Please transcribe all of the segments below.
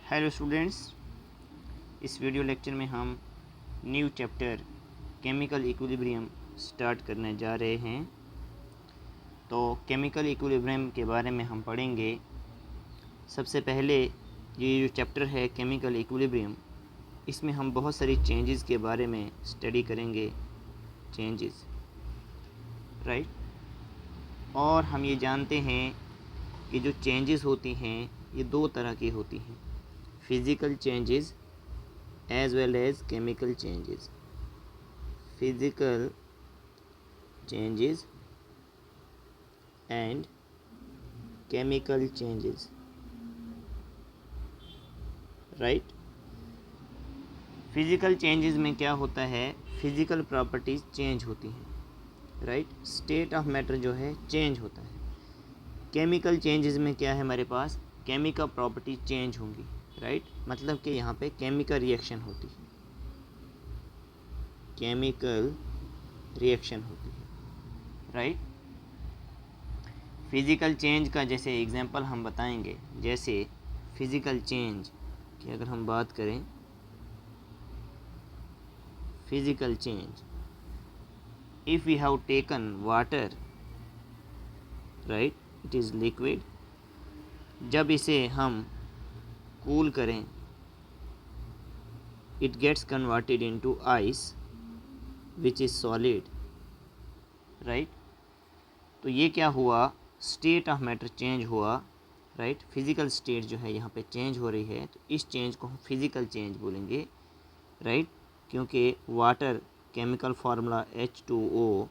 Hello students, इस video lecture में हम new chapter chemical equilibrium start करने जा रहे हैं। तो केमिकल इक्विलिब्रियम के बारे में हम पढ़ेंगे। सबसे पहले ये जो चैप्टर है केमिकल इक्विलिब्रियम, इसमें हम बहुत सारी चेंजेस के बारे में स्टडी करेंगे। Changes, right. और हम ये जानते हैं कि जो चेंजेस होती हैं ये दो तरह की होती हैं, physical changes as well as chemical changes. Physical changes and chemical changes, right? Physical changes में क्या होता है, फिज़िकल प्रॉपर्टीज़ चेंज होती हैं, राइट। स्टेट ऑफ मैटर जो है चेंज होता है। केमिकल चेंजेस में क्या है, हमारे पास केमिकल प्रॉपर्टी चेंज होंगी, राइट। मतलब कि यहाँ पे केमिकल रिएक्शन होती है, केमिकल रिएक्शन होती है, राइट। फिज़िकल चेंज का जैसे एग्जांपल हम बताएंगे, जैसे फिज़िकल चेंज की अगर हम बात करें, physical change, if we have taken water, right, it is liquid, जब इसे हम कूल करें, it gets converted into ice which is solid, right. तो ये क्या हुआ, स्टेट ऑफ मैटर चेंज हुआ, राइट। फिज़िकल स्टेट जो है यहाँ पे चेंज हो रही है, तो इस चेंज को हम फिज़िकल चेंज बोलेंगे, राइट। क्योंकि water chemical formula H2O,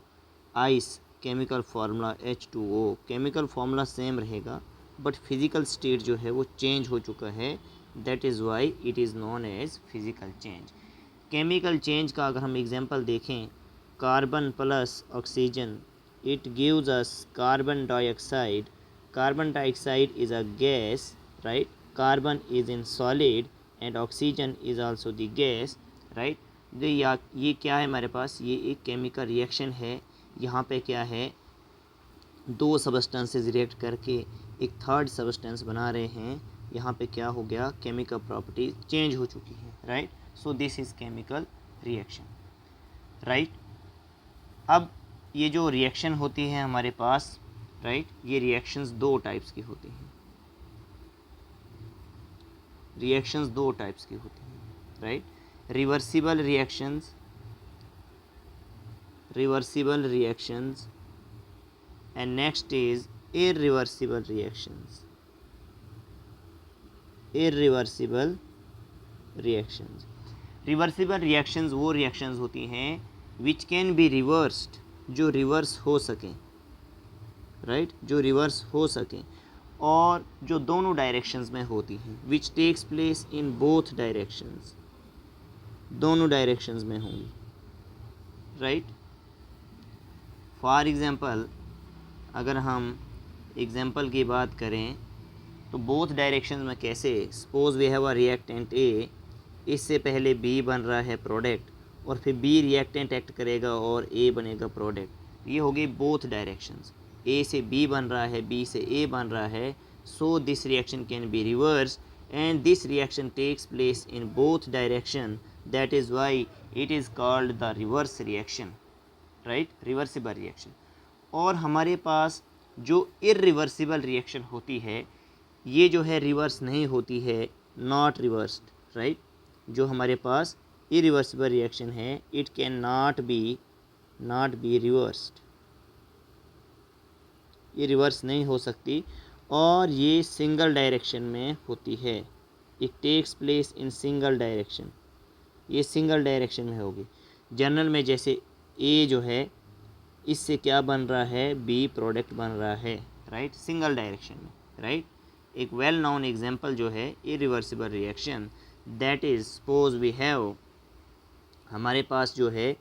ice chemical formula H2O, chemical formula same रहेगा बट फिज़िकल स्टेट जो है वो चेंज हो चुका है, that is why it is known as physical change. Chemical change का अगर हम एग्जांपल देखें, carbon plus oxygen, it gives us carbon dioxide. Carbon dioxide is a gas, right? Carbon is in solid and oxygen is also the gas, right? ये क्या है हमारे पास, ये एक केमिकल रिएक्शन है। यहाँ पे क्या है, दो सबस्टेंसेस रिएक्ट करके एक थर्ड सबस्टेंस बना रहे हैं। यहाँ पे क्या हो गया, केमिकल प्रॉपर्टी चेंज हो चुकी है, right. So this is chemical reaction, right. अब ये जो रिएक्शन होती है हमारे पास, राइट, ये रिएक्शंस दो टाइप्स की होती हैं, रिएक्शंस दो टाइप्स की होती हैं, right. Reversible reactions, reversible reactions and next is irreversible reactions, irreversible reactions. Reversible reactions वो रिएक्शंस होती हैं विच कैन बी रिवर्स्ड, जो रिवर्स हो सकें, राइट, जो रिवर्स हो सकें, और जो दोनों डायरेक्शंस में होती हैं, which takes place in both directions, दोनों डायरेक्शंस में होंगी, राइट। फॉर एग्जांपल अगर हम एग्जांपल की बात करें तो बोथ डायरेक्शंस में कैसे, suppose we have a reactant A, इससे पहले बी बन रहा है प्रोडक्ट, और फिर बी रिएक्टेंट एक्ट करेगा और ए बनेगा प्रोडक्ट। ये हो गई बोथ डायरेक्शंस, ए से बी बन रहा है, बी से ए बन रहा है। So this reaction can be reverse and this reaction takes place in both direction, that is why it is called the reverse reaction, right, reversible reaction. और हमारे पास जो इररिवर्सिबल रिएक्शन होती है, ये जो है रिवर्स नहीं होती है, नॉट रिवर्स्ड, राइट। जो हमारे पास इरिवर्सिबल रिएक्शन है, it can not be reversed, ये रिवर्स नहीं हो सकती, और ये सिंगल डायरेक्शन में होती है, it takes place in single direction, ये सिंगल डायरेक्शन में होगी। जनरल में जैसे ए जो है, इससे क्या बन रहा है, बी प्रोडक्ट बन रहा है, राइट, सिंगल डायरेक्शन में, राइट। एक वेल नोन एग्जांपल जो है irreversible reaction, that is suppose we have, हमारे पास जो है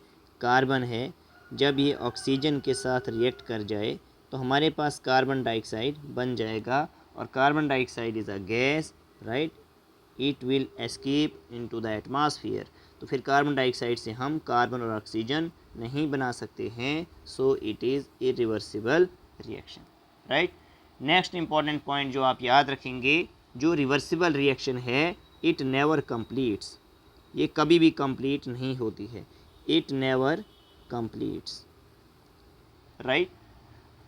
कार्बन है, जब ये ऑक्सीजन के साथ रिएक्ट कर जाए तो हमारे पास कार्बन डाइऑक्साइड बन जाएगा, और carbon dioxide is a gas, right, it will escape into the atmosphere. तो फिर कार्बन डाइऑक्साइड से हम कार्बन और ऑक्सीजन नहीं बना सकते हैं, so it is irreversible reaction, right. Next important point जो आप याद रखेंगे, जो रिवर्सिबल रिएक्शन है इट नेवर कंप्लीट्स, ये कभी भी कंप्लीट नहीं होती है, इट नेवर कंप्लीट्स, राइट।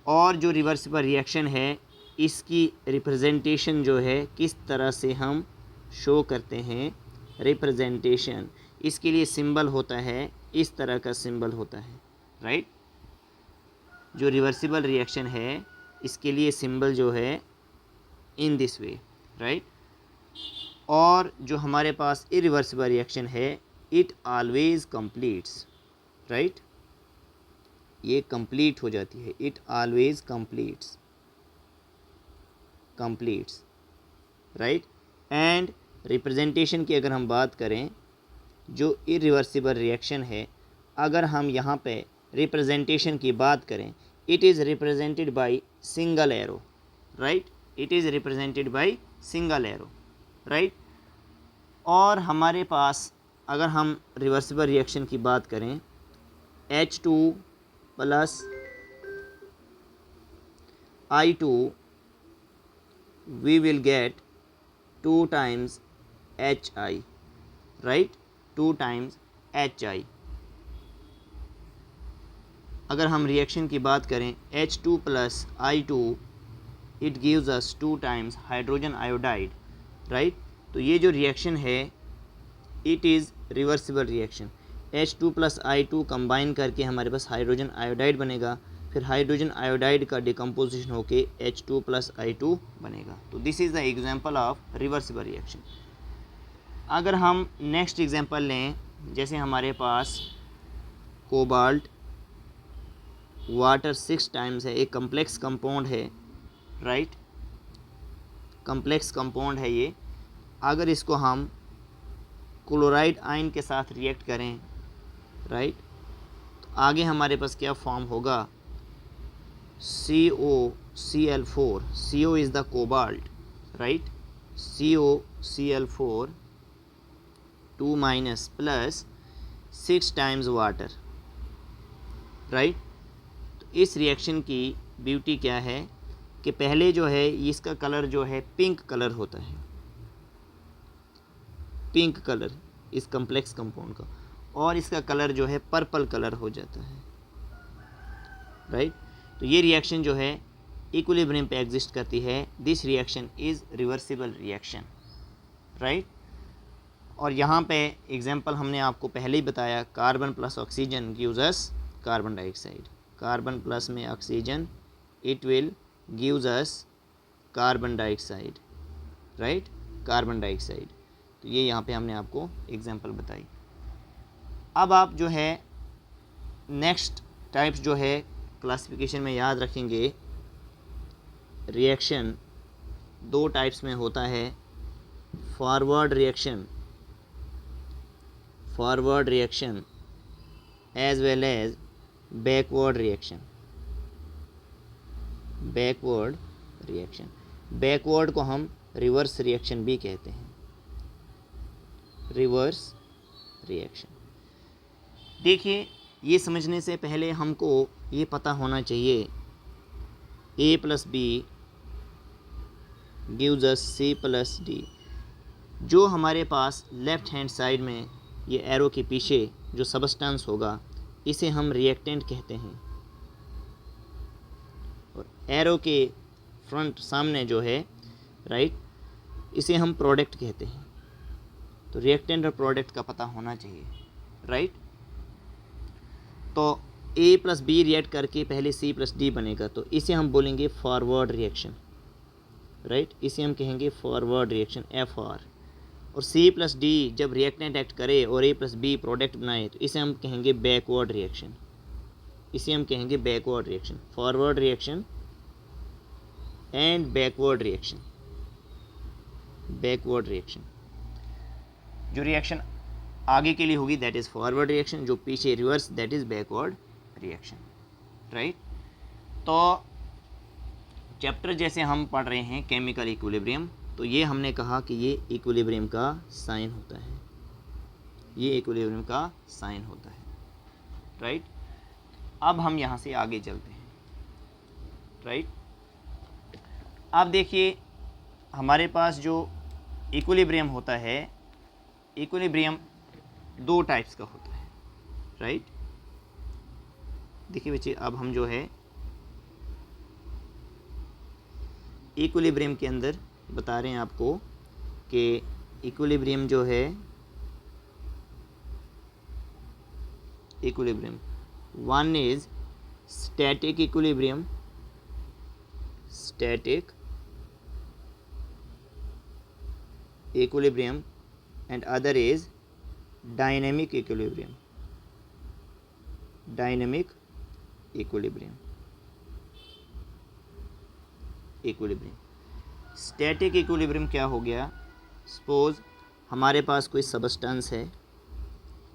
और जो रिवर्सिबल रिएक्शन है इसकी रिप्रेजेंटेशन जो है किस तरह से हम शो करते हैं, रिप्रेजेंटेशन, इसके लिए सिंबल होता है, इस तरह का सिंबल होता है, राइट। जो रिवर्सिबल रिएक्शन है इसके लिए सिंबल जो है इन दिस वे, राइट। और जो हमारे पास इरिवर्सिबल रिएक्शन है इट ऑलवेज कंप्लीट्स, राइट, ये कंप्लीट हो जाती है, it always completes, completes, right. And representation की अगर हम बात करें, जो इरिवर्सिबल रिएक्शन है, अगर हम यहाँ पे रिप्रेजेंटेशन की बात करें, it is represented by single arrow, right, it is represented by single arrow, right. और हमारे पास अगर हम रिवर्सिबल रिएक्शन की बात करें, H2 plus I2 we will get 2 times HI, right, 2 times HI। अगर हम रिएक्शन की बात करें H2 plus I2 it gives us 2 times hydrogen iodide, right. तो ये जो रिएक्शन है it is reversible reaction, H2 plus I2 combine करके हमारे पास हाइड्रोजन आयोडाइड बनेगा, फिर हाइड्रोजन आयोडाइड का डिकम्पोजिशन होके H2 प्लस I2 बनेगा। तो this is the example of reversible reaction. अगर हम नेक्स्ट एग्जांपल लें, जैसे हमारे पास कोबाल्ट वाटर 6 टाइम्स है, एक कम्प्लेक्स कंपाउंड है, राइट, कम्प्लेक्स कंपाउंड है ये। अगर इसको हम क्लोराइड आयन के साथ रिएक्ट करें, राइट, तो आगे हमारे पास क्या फॉर्म होगा, COCl4, CO is the cobalt, right, COCl4 2 minus plus 6 times water, right. तो इस रिएक्शन की ब्यूटी क्या है कि पहले जो है इसका कलर जो है पिंक कलर होता है, पिंक कलर इस कम्प्लेक्स कंपाउंड का, और इसका कलर जो है पर्पल कलर हो जाता है, राइट। तो ये रिएक्शन जो है इक्विलिब्रियम पे एग्जिस्ट करती है, this reaction is reversible reaction, right. और यहाँ पे एग्जांपल हमने आपको पहले ही बताया, carbon plus oxygen gives us carbon dioxide, carbon plus में oxygen it will gives us carbon dioxide, right, carbon dioxide. तो ये यहाँ पे हमने आपको एग्जांपल बताई। अब आप जो है नेक्स्ट टाइप्स जो है क्लासिफिकेशन में याद रखेंगे, रिएक्शन 2 टाइप्स में होता है, forward reaction, forward reaction as well as backward reaction, backward reaction. Backward को हम रिवर्स रिएक्शन भी कहते हैं, रिवर्स रिएक्शन। देखिए, ये समझने से पहले हमको ये पता होना चाहिए A plus B gives us C plus D। जो हमारे पास लेफ़्ट हैंड साइड में ये एरो के पीछे जो सबस्टेंस होगा इसे हम रिएक्टेंट कहते हैं, और एरो के फ्रंट सामने जो है, राइट, इसे हम प्रोडक्ट कहते हैं। तो रिएक्टेंट और प्रोडक्ट का पता होना चाहिए, राइट। तो A प्लस B रिएक्ट करके पहले C प्लस D बनेगा, तो इसे हम बोलेंगे फॉरवर्ड रिएक्शन, राइट, इसे हम कहेंगे फॉरवर्ड रिएक्शन FR। और C प्लस D जब रिएक्टेंट एक्ट करे और A प्लस B प्रोडक्ट बनाए तो इसे हम कहेंगे बैकवर्ड रिएक्शन, इसे हम कहेंगे backward reaction, forward reaction and backward reaction. Backward reaction जो रिएक्शन आगे के लिए होगी दैट इज़ फॉरवर्ड रिएक्शन, जो पीछे reverse that is backward reaction, right. तो चैप्टर जैसे हम पढ़ रहे हैं केमिकल इक्विलिब्रियम, तो ये हमने कहा कि ये इक्विलिब्रियम का साइन होता है, ये इक्विलिब्रियम का साइन होता है, राइट। अब हम यहाँ से आगे चलते हैं, राइट। अब देखिए हमारे पास जो इक्विलिब्रियम होता है, इक्विलिब्रियम दो टाइप्स का होता है, राइट। देखिए बच्चे, अब हम जो है इक्विलिब्रियम के अंदर बता रहे हैं आपको कि इक्विलिब्रियम जो है, equilibrium one is static equilibrium, static equilibrium, and other is dynamic equilibrium, dynamic equilibrium, equilibrium। Static equilibrium क्या हो गया, सपोज हमारे पास कोई सबस्टेंस है,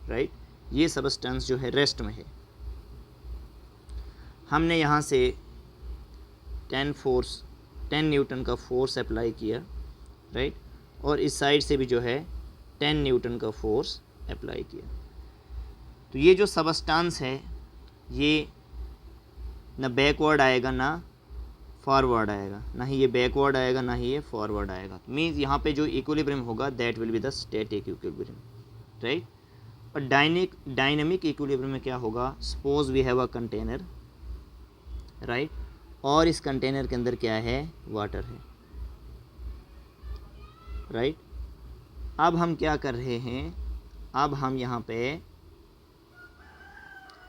राइट, ये सबस्टेंस जो है रेस्ट में है, हमने यहाँ से 10 न्यूटन का फोर्स अप्लाई किया, राइट, और इस साइड से भी जो है 10 न्यूटन का फोर्स अप्लाई किया। तो ये जो सबस्टेंस है ये ना बैकवर्ड आएगा ना फॉरवर्ड आएगा, ना ही ये बैकवर्ड आएगा ना ही ये फॉरवर्ड आएगा। तो मीन्स यहाँ पे जो इक्विलिब्रियम होगा that will be the static equilibrium, right. और डायनेमिक इक्विलिब्रियम में क्या होगा, suppose we have a container, right, और इस कंटेनर के अंदर क्या है, वाटर है, राइट। अब हम क्या कर रहे हैं, अब हम यहाँ पे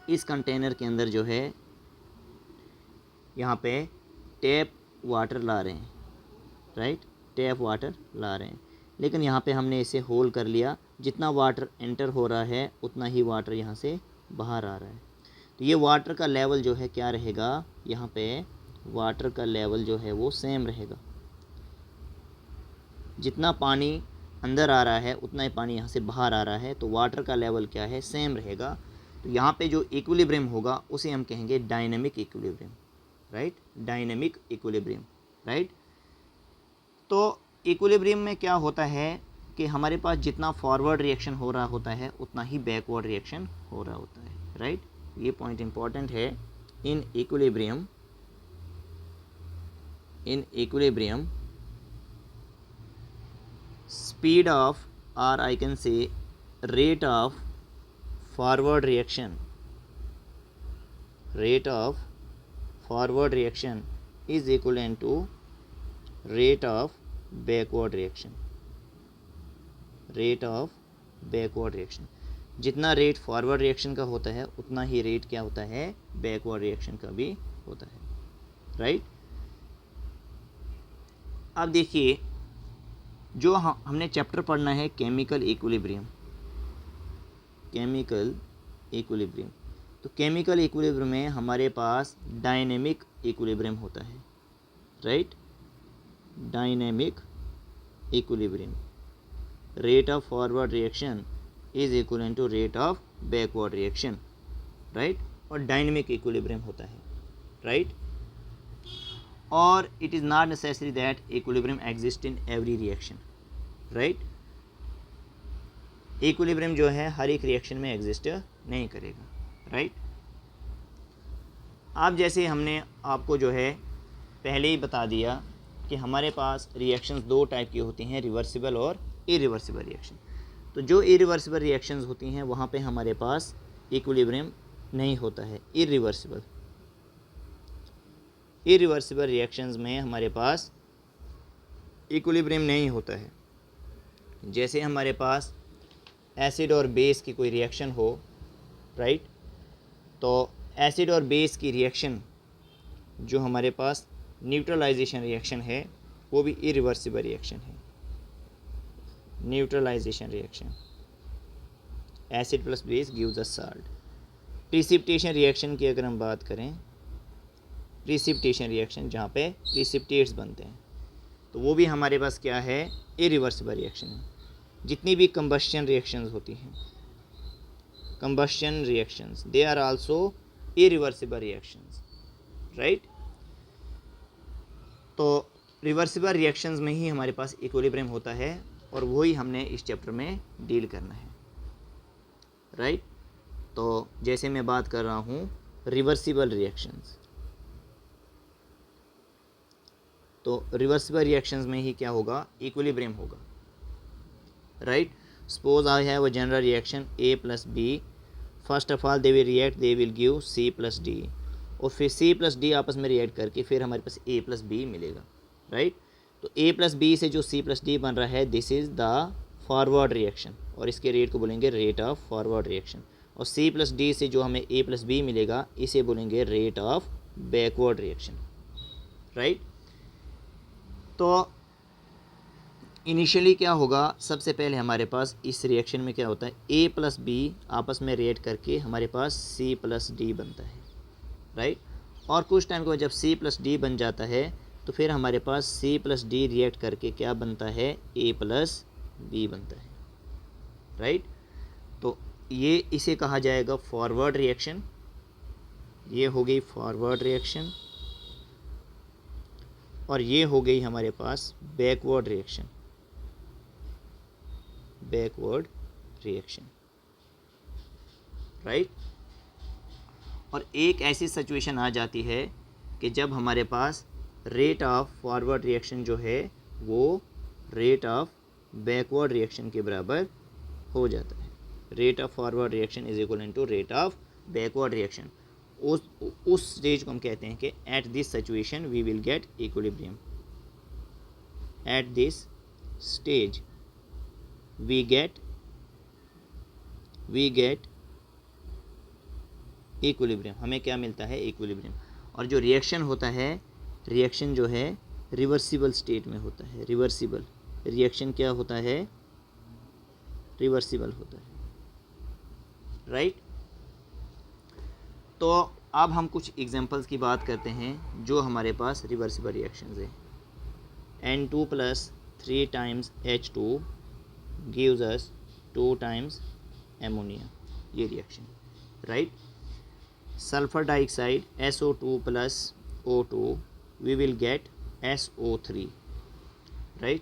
इस कंटेनर के अंदर जो है यहाँ पे टैप वाटर ला रहे हैं, राइट, टैप वाटर ला रहे हैं, लेकिन यहाँ पे हमने इसे होल कर लिया, जितना वाटर एंटर हो रहा है उतना ही वाटर यहाँ से बाहर आ रहा है। तो ये वाटर का लेवल जो है क्या रहेगा, यहाँ पे वाटर का लेवल जो है वो सेम रहेगा, जितना पानी अंदर आ रहा है उतना ही पानी यहाँ से बाहर आ रहा है, तो वाटर का लेवल क्या है, सेम रहेगा। तो यहाँ पे जो इक्विलिब्रियम होगा उसे हम कहेंगे dynamic equilibrium, right, dynamic equilibrium, right. तो इक्विलिब्रियम में क्या होता है कि हमारे पास जितना फॉरवर्ड रिएक्शन हो रहा होता है उतना ही बैकवर्ड रिएक्शन हो रहा होता है, राइट। ये पॉइंट इंपॉर्टेंट है। In equilibrium speed of, or I can say rate of forward reaction, rate of forward reaction is equivalent to rate of backward reaction, rate of backward reaction। जितना rate forward reaction का होता है उतना ही rate क्या होता है, backward reaction का भी होता है, राइट। अब देखिए, जो हमने चैप्टर पढ़ना है केमिकल इक्विलिब्रियम, केमिकल इक्विलिब्रियम। तो केमिकल इक्विलिब्रियम में हमारे पास डायनेमिक इक्विलिब्रियम होता है, right, dynamic equilibrium. Rate of forward reaction is equal to rate of backward reaction, right, और डायनेमिक इक्विलिब्रियम होता है, राइट। और it is not necessary that equilibrium exist in every reaction, right। Equilibrium जो है हर एक reaction में exist नहीं करेगा, राइट। अब जैसे हमने आपको जो है पहले ही बता दिया कि हमारे पास रिएक्शंस दो टाइप की होती हैं, रिवर्सिबल और इरिवर्सिबल रिएक्शन। तो जो इरिवर्सिबल रिएक्शंस होती हैं वहाँ पे हमारे पास इक्विलिब्रियम नहीं होता है। इरिवर्सिबल रिएक्शंस में हमारे पास इक्विलिब्रियम नहीं होता है। जैसे हमारे पास एसिड और बेस की कोई रिएक्शन हो, राइट, तो एसिड और बेस की रिएक्शन जो हमारे पास न्यूट्रलाइजेशन रिएक्शन है वो भी इरिवर्सिबल रिएक्शन है। Neutralisation reaction, acid plus base gives a salt. Precipitation reaction की अगर हम बात करें, प्रिसिपिटेशन रिएक्शन जहाँ पे प्रिसिपिटेट्स बनते हैं, तो वो भी हमारे पास क्या है, इरिवर्सिबल रिएक्शन है। जितनी भी कंबस्शन रिएक्शंस होती हैं, combustion reactions, they are also irreversible reactions, right. तो रिवर्सिबल रिएक्शंस में ही हमारे पास इक्विलिब्रियम होता है और वही हमने इस चैप्टर में डील करना है, राइट। तो जैसे मैं बात कर रहा हूँ रिवर्सिबल रिएक्शंस, तो रिवर्सिबल रिएक्शंस में ही क्या होगा, इक्विलिब्रियम होगा, right? Suppose I have a general reaction A plus B. First of all they will react, they will give C plus D, और फिर C प्लस डी आपस में रिएक्ट करके फिर हमारे पास A प्लस बी मिलेगा, राइट? तो A प्लस बी से जो C प्लस डी बन रहा है, this is the forward reaction, और इसके रेट को बोलेंगे रेट ऑफ फॉरवर्ड रिएक्शन। और C प्लस डी से जो हमें A प्लस बी मिलेगा, इसे बोलेंगे rate of backward reaction, right? तो इनिशियली क्या होगा, सबसे पहले हमारे पास इस रिएक्शन में क्या होता है, A प्लस बी आपस में रिएक्ट करके हमारे पास C प्लस डी बनता है, राइट? और कुछ टाइम के बाद जब C प्लस डी बन जाता है तो फिर हमारे पास C प्लस डी रिएक्ट करके क्या बनता है, A प्लस बी बनता है, राइट? तो ये इसे कहा जाएगा फॉरवर्ड रिएक्शन। ये हो गई फॉरवर्ड रिएक्शन, और ये हो गई हमारे पास backward reaction, backward reaction, right? और एक ऐसी सिचुएशन आ जाती है कि जब हमारे पास रेट ऑफ फॉरवर्ड रिएक्शन जो है वो रेट ऑफ बैकवर्ड रिएक्शन के बराबर हो जाता है। Rate of forward reaction is equal to rate of backward reaction. उस स्टेज को हम कहते हैं कि at this situation we will get equilibrium. At this stage we get equilibrium. हमें क्या मिलता है, इक्विलिब्रियम। और जो रिएक्शन होता है, रिएक्शन जो है रिवर्सिबल स्टेट में होता है। रिवर्सिबल रिएक्शन क्या होता है, रिवर्सिबल होता है, राइट? तो अब हम कुछ एग्जांपल्स की बात करते हैं जो हमारे पास रिवर्सिबल रिएक्शंस है। N2 plus 3 times H2 gives us 2 times ammonia, ये reaction, right? Sulphur dioxide SO2 plus O2 we will get SO3, right?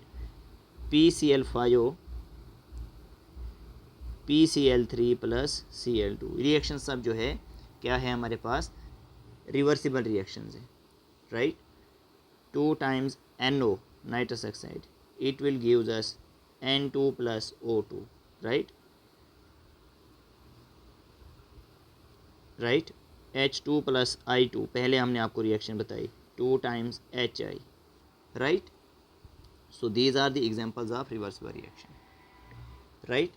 PCl3 plus Cl2, reaction सब जो है क्या है हमारे पास, रिवर्सिबल रिएक्शंस है, right? 2 times NO nitrous oxide, it will gives us N2 plus O2, right? Right? H2 plus I2, पहले हमने आपको रिएक्शन बताई, 2 times HI, right? So these are the examples of reversible reaction, right?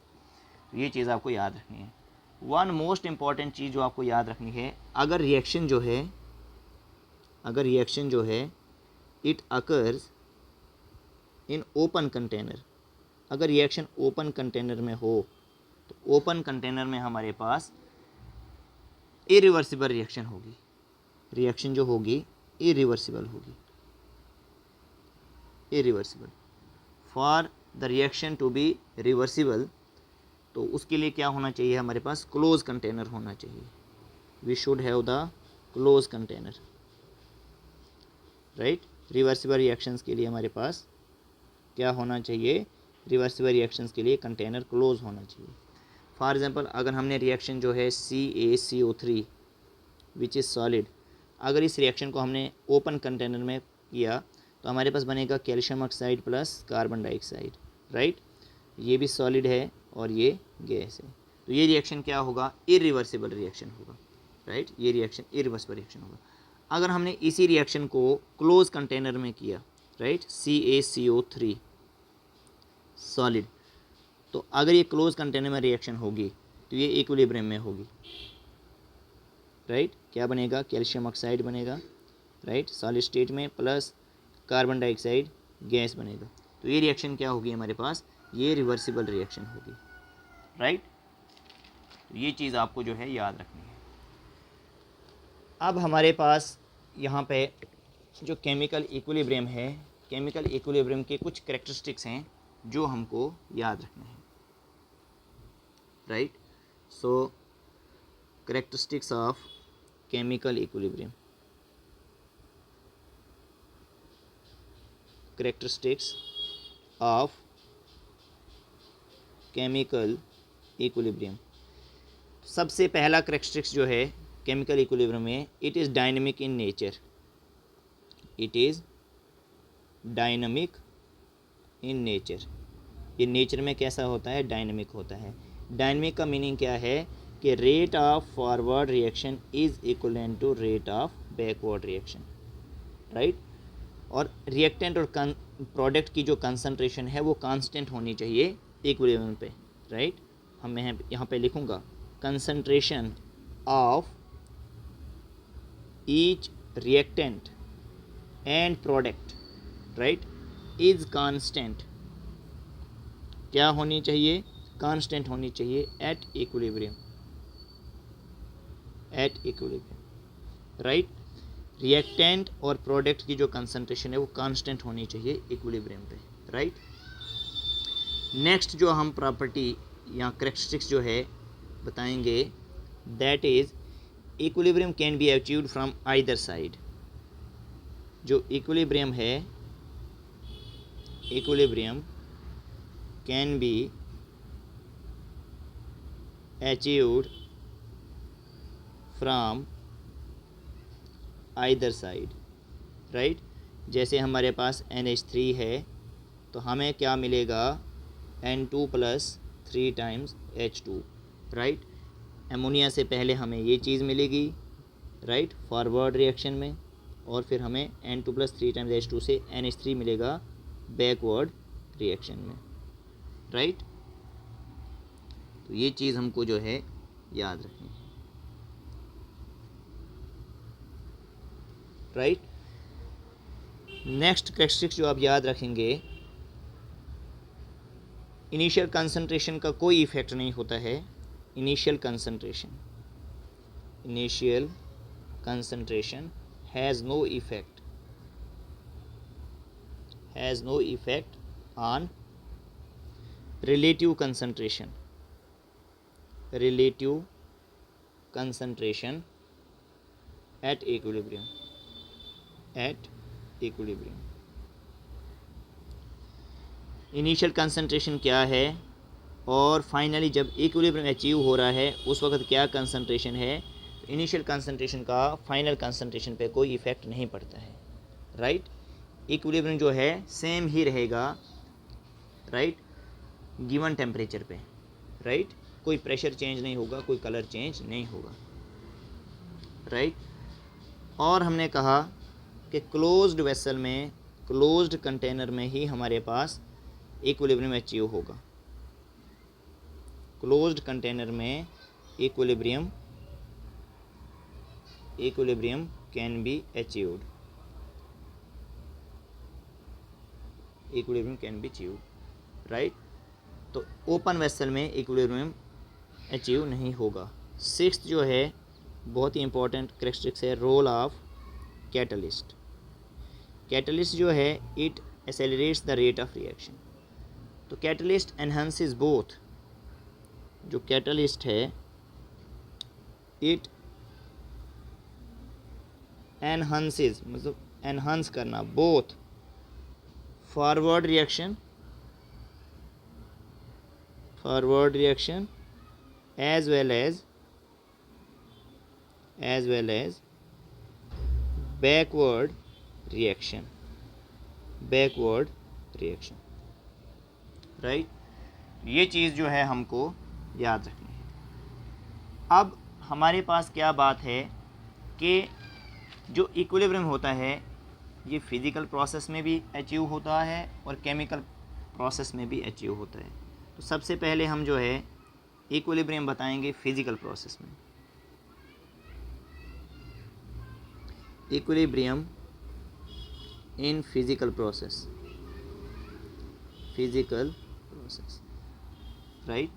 ये चीज़ आपको याद रखनी है। वन मोस्ट इम्पॉर्टेंट चीज़ जो आपको याद रखनी है, अगर रिएक्शन जो है it occurs in open container, अगर रिएक्शन ओपन कंटेनर में हो तो ओपन कंटेनर में हमारे पास इरिवर्सिबल रिएक्शन होगी। रिएक्शन जो होगी इरिवर्सिबल होगी, irreversible. For the reaction to be reversible, तो उसके लिए क्या होना चाहिए, हमारे पास क्लोज कंटेनर होना चाहिए। We should have the close container, right? Reversible reactions के लिए हमारे पास क्या होना चाहिए, रिवर्सिबल रिएक्शंस के लिए कंटेनर क्लोज होना चाहिए। फॉर एग्जांपल, अगर हमने रिएक्शन जो है CaCO3 विच इज़ सॉलिड, अगर इस रिएक्शन को हमने ओपन कंटेनर में किया तो हमारे पास बनेगा calcium oxide plus carbon dioxide, right? ये भी सॉलिड है और ये गैस है, तो ये रिएक्शन क्या होगा, इरिवर्सिबल रिएक्शन होगा, राइट? ये रिएक्शन इरिवर्सिबल रिएक्शन होगा। अगर हमने इसी रिएक्शन को क्लोज कंटेनर में किया, राइट, CaCO3 सॉलिड, तो अगर ये क्लोज कंटेनर में रिएक्शन होगी तो ये इक्विलिब्रियम में होगी, राइट? क्या बनेगा, कैल्शियम ऑक्साइड बनेगा, राइट, सॉलिड स्टेट में, प्लस कार्बन डाइऑक्साइड गैस बनेगा। तो ये रिएक्शन क्या होगी हमारे पास, ये रिवर्सिबल रिएक्शन होगी, राइट? तो ये चीज़ आपको जो है याद रखनी है। अब हमारे पास यहाँ पे जो केमिकल इक्विलिब्रियम है, केमिकल इक्विलिब्रियम के कुछ कैरेक्टरिस्टिक्स हैं जो हमको याद रखने हैं, right? So characteristics of chemical equilibrium, characteristics of chemical equilibrium. सबसे पहला कैरेक्टरिस्टिक्स जो है केमिकल इक्विलिब्रियम में, it is dynamic in nature, it is dynamic in nature, ये नेचर में कैसा होता है, डायनेमिक होता है। डायनेमिक का मीनिंग क्या है कि rate of forward reaction is equivalent to rate of backward reaction, right. और रिएक्टेंट और प्रोडक्ट की जो कंसंट्रेशन है वो कांस्टेंट होनी चाहिए इक्विलिब्रियम पे, राइट। हम यहाँ पे लिखूँगा concentration of each reactant and product, right, is constant. क्या होनी चाहिए, कांस्टेंट होनी चाहिए at equilibrium, at equilibrium, right. Reactant और प्रोडक्ट की जो कंसंट्रेशन है वो कांस्टेंट होनी चाहिए इक्विलिब्रियम पे, राइट। नेक्स्ट जो हम प्रॉपर्टी या करेक्टरिस्टिक्स जो है बताएंगे, that is equilibrium can be achieved from either side. जो इक्विलिब्रियम है, equilibrium can be achieved from either side, right. जैसे हमारे पास NH3 है तो हमें क्या मिलेगा, N2 + 3 times H2, right. Ammonia से पहले हमें ये चीज़ मिलेगी, राइट, फॉरवर्ड रिएक्शन में, और फिर हमें N2 + 3 टाइम्स H2 से NH3 मिलेगा बैकवर्ड रिएक्शन में, राइट। तो ये चीज़ हमको जो है याद रखनी है, राइट। नेक्स्ट कैरेक्टरिस्टिक्स जो आप याद रखेंगे, इनिशियल कंसंट्रेशन का कोई इफेक्ट नहीं होता है। Initial concentration has no effect on relative concentration at equilibrium, initial concentration क्या है और फाइनली जब इक्विलिब्रियम अचीव हो रहा है उस वक्त क्या कंसंट्रेशन है। इनिशियल कंसंट्रेशन का फाइनल कंसंट्रेशन पे कोई इफ़ेक्ट नहीं पड़ता है, राइट। इक्विलिब्रियम जो है सेम ही रहेगा, राइट, गिवन टेम्परेचर पे, राइट। कोई प्रेशर चेंज नहीं होगा, कोई कलर चेंज नहीं होगा, राइट। और हमने कहा कि क्लोज्ड वेसल में, क्लोज्ड कंटेनर में ही हमारे पास इक्विलिब्रियम अचीव होगा। क्लोज्ड कंटेनर में equilibrium can be achieved, right. तो ओपन वेसल में इक्विलिब्रियम अचीव नहीं होगा। सिक्स्थ जो है बहुत ही इंपॉर्टेंट कैरेक्टरिस्टिक्स है, रोल ऑफ कैटलिस्ट। कैटलिस्ट जो है it accelerates the rate of reaction. तो कैटलिस्ट एनहांसेस बोथ, जो कैटलिस्ट है इट एनहांसेस मतलब एनहांस करना, both forward reaction as well as backward reaction, right. ये चीज़ जो है हमको याद रखनी है। अब हमारे पास क्या बात है कि जो इक्विलिब्रियम होता है ये फिज़िकल प्रोसेस में भी अचीव होता है और केमिकल प्रोसेस में भी अचीव होता है। तो सबसे पहले हम जो है इक्विलिब्रियम बताएंगे फिज़िकल प्रोसेस में। Equilibrium in physical process, right.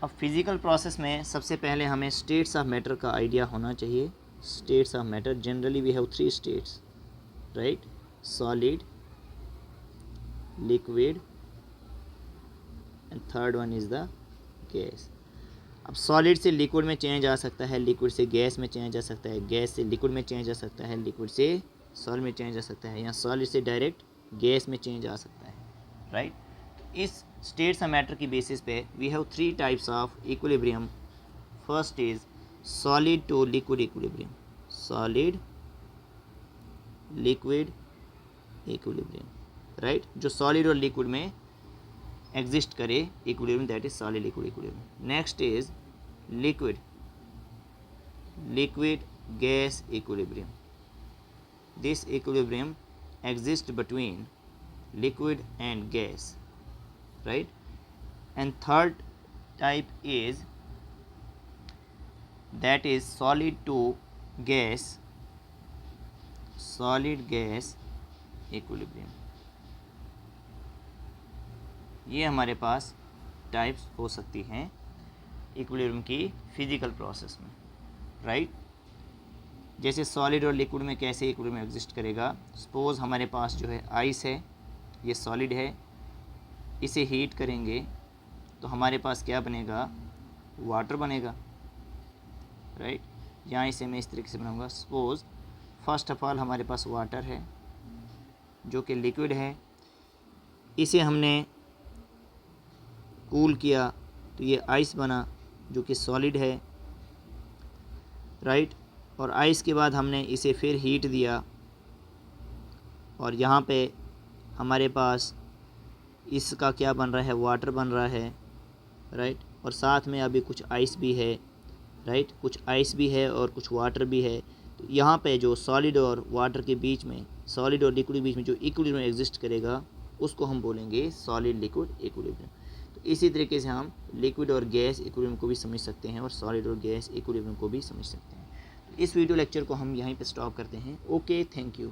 अब फिज़िकल प्रोसेस में सबसे पहले हमें स्टेट्स ऑफ मैटर का आइडिया होना चाहिए। States of matter, generally we have 3 states, right, solid, liquid and third one is the gas. अब सॉलिड से लिक्विड में चेंज आ सकता है, लिक्विड से गैस में चेंज आ सकता है, गैस से लिक्विड में चेंज आ सकता है, लिक्विड से सॉलिड में चेंज आ सकता है, या सॉलिड से डायरेक्ट गैस में चेंज आ सकता है, राइट। इस स्टेट्स ऑफ मैटर की बेसिस पे we have 3 types of equilibrium. First is solid to liquid equilibrium, solid liquid equilibrium, right, जो सॉलिड और लिक्विड में एग्जिस्ट करे equilibrium, that is solid liquid equilibrium. Next is liquid gas equilibrium. This equilibrium exists between liquid and gas, right? And third type is that is solid gas equilibrium। ये हमारे पास types हो सकती हैं equilibrium की physical process में, right. जैसे solid और liquid में कैसे इक्विलिब्रियम एग्जिस्ट करेगा। सपोज हमारे पास जो है आइस है, ये सॉलिड है, इसे हीट करेंगे तो हमारे पास क्या बनेगा, वाटर बनेगा, राइट। यहाँ इसे मैं इस तरीके से बनाऊंगा। सपोज फर्स्ट ऑफ ऑल हमारे पास वाटर है जो कि लिक्विड है, इसे हमने कूल किया तो ये आइस बना जो कि सॉलिड है, राइट। और आइस के बाद हमने इसे फिर हीट दिया और यहाँ पे हमारे पास इसका क्या बन रहा है, वाटर बन रहा है, राइट। और साथ में अभी कुछ आइस भी है, राइट, कुछ आइस भी है और कुछ वाटर भी है। तो यहाँ पे जो सॉलिड और वाटर के बीच में, सॉलिड और लिक्विड के बीच में जो इक्विलिब्रियम एग्जिस्ट करेगा उसको हम बोलेंगे सॉलिड लिक्विड इक्विलिब्रियम। तो इसी तरीके से हम लिक्विड और गैस इक्विलिब्रियम को भी समझ सकते हैं और सॉलिड और गैस इक्विलिब्रियम को भी समझ सकते हैं। इस वीडियो लेक्चर को हम यहीं पे स्टॉप करते हैं। Okay, thank you.